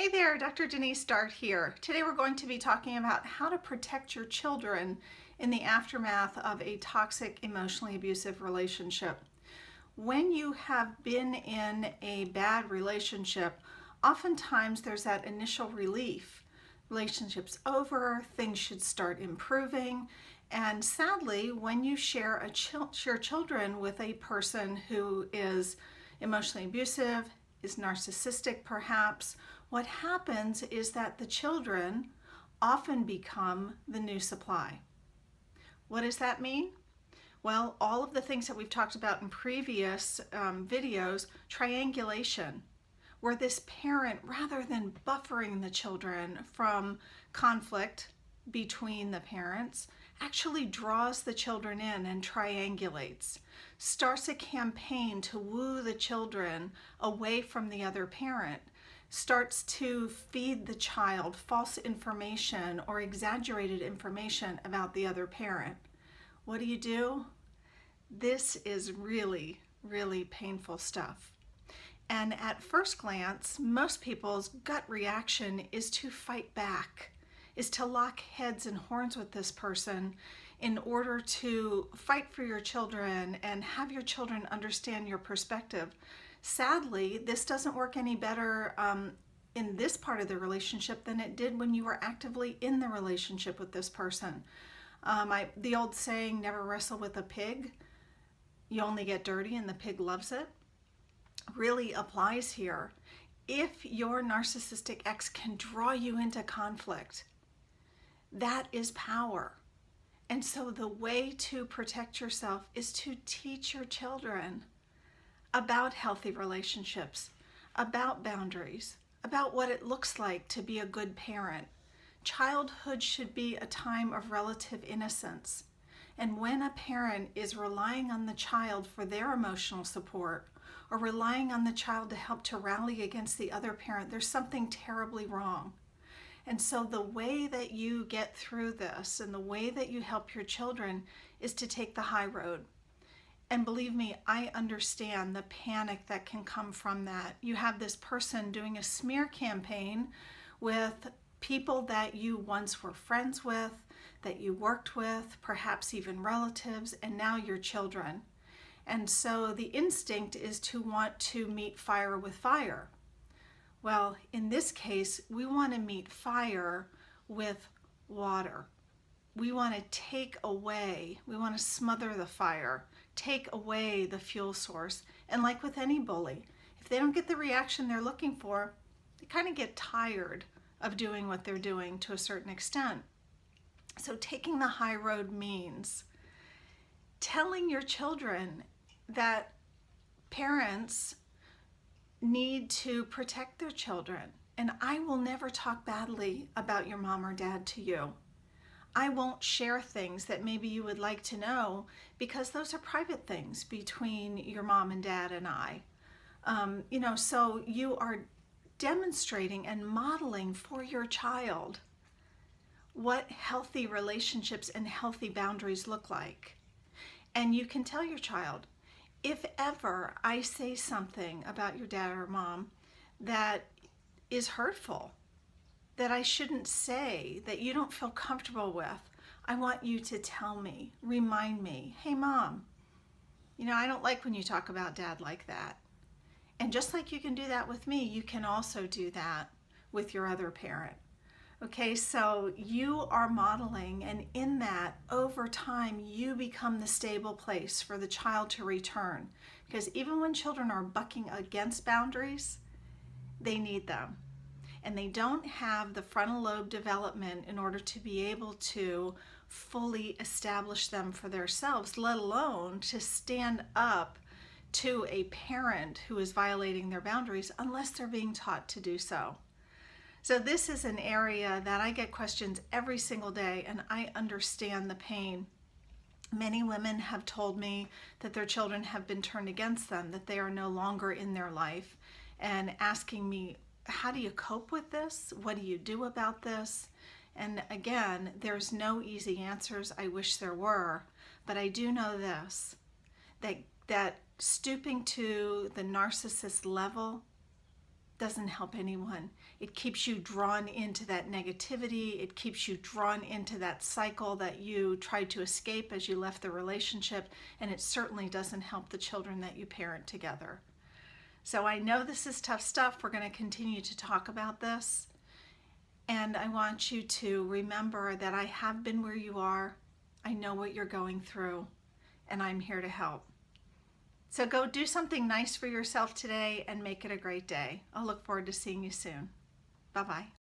Hey there, Dr. Denise Dart here. Today we're going to be talking about how to protect your children in the aftermath of a toxic, emotionally abusive relationship. When you have been in a bad relationship, oftentimes there's that initial relief. Relationship's over, things should start improving, and sadly, when you share children with a person who is emotionally abusive, is narcissistic perhaps, what happens is that the children often become the new supply. What does that mean? Well, all of the things that we've talked about in previous videos, triangulation, where this parent, rather than buffering the children from conflict between the parents, actually draws the children in and triangulates, starts a campaign to woo the children away from the other parent, starts to feed the child false information or exaggerated information about the other parent. What do? This is really, really painful stuff. And at first glance, most people's gut reaction is to fight back, is to lock heads and horns with this person in order to fight for your children and have your children understand your perspective. Sadly, this doesn't work any better in this part of the relationship than it did when you were actively in the relationship with this person. The old saying, never wrestle with a pig, you only get dirty and the pig loves it, really applies here. If your narcissistic ex can draw you into conflict, that is power. And so the way to protect yourself is to teach your children about healthy relationships, about boundaries, about what it looks like to be a good parent. Childhood should be a time of relative innocence. And when a parent is relying on the child for their emotional support or relying on the child to help to rally against the other parent, there's something terribly wrong. And so the way that you get through this and the way that you help your children is to take the high road. And believe me, I understand the panic that can come from that. You have this person doing a smear campaign with people that you once were friends with, that you worked with, perhaps even relatives, and now your children. And so the instinct is to want to meet fire with fire. Well, in this case, we want to meet fire with water. We want to take away, we want to smother the fire, take away the fuel source. And like with any bully, if they don't get the reaction they're looking for, they kind of get tired of doing what they're doing to a certain extent. So taking the high road means telling your children that parents need to protect their children. And I will never talk badly about your mom or dad to you. I won't share things that maybe you would like to know because those are private things between your mom and dad and I. So you are demonstrating and modeling for your child what healthy relationships and healthy boundaries look like. And you can tell your child, if ever I say something about your dad or mom that is hurtful, that I shouldn't say, that you don't feel comfortable with, I want you to tell me, remind me, hey mom, I don't like when you talk about dad like that. And just like you can do that with me, you can also do that with your other parent. Okay, so you are modeling, and in that, over time, you become the stable place for the child to return. Because even when children are bucking against boundaries, they need them. And they don't have the frontal lobe development in order to be able to fully establish them for themselves, let alone to stand up to a parent who is violating their boundaries unless they're being taught to do so. So this is an area that I get questions every single day, and I understand the pain. Many women have told me that their children have been turned against them, that they are no longer in their life, and asking me, how do you cope with this? What do you do about this? And again, there's no easy answers. I wish there were, but I do know this, that stooping to the narcissist level doesn't help anyone. It keeps you drawn into that negativity. It keeps you drawn into that cycle that you tried to escape as you left the relationship, and it certainly doesn't help the children that you parent together. So I know this is tough stuff. We're going to continue to talk about this, and I want you to remember that I have been where you are. I know what you're going through, and I'm here to help. So go do something nice for yourself today and make it a great day. I'll look forward to seeing you soon. Bye-bye.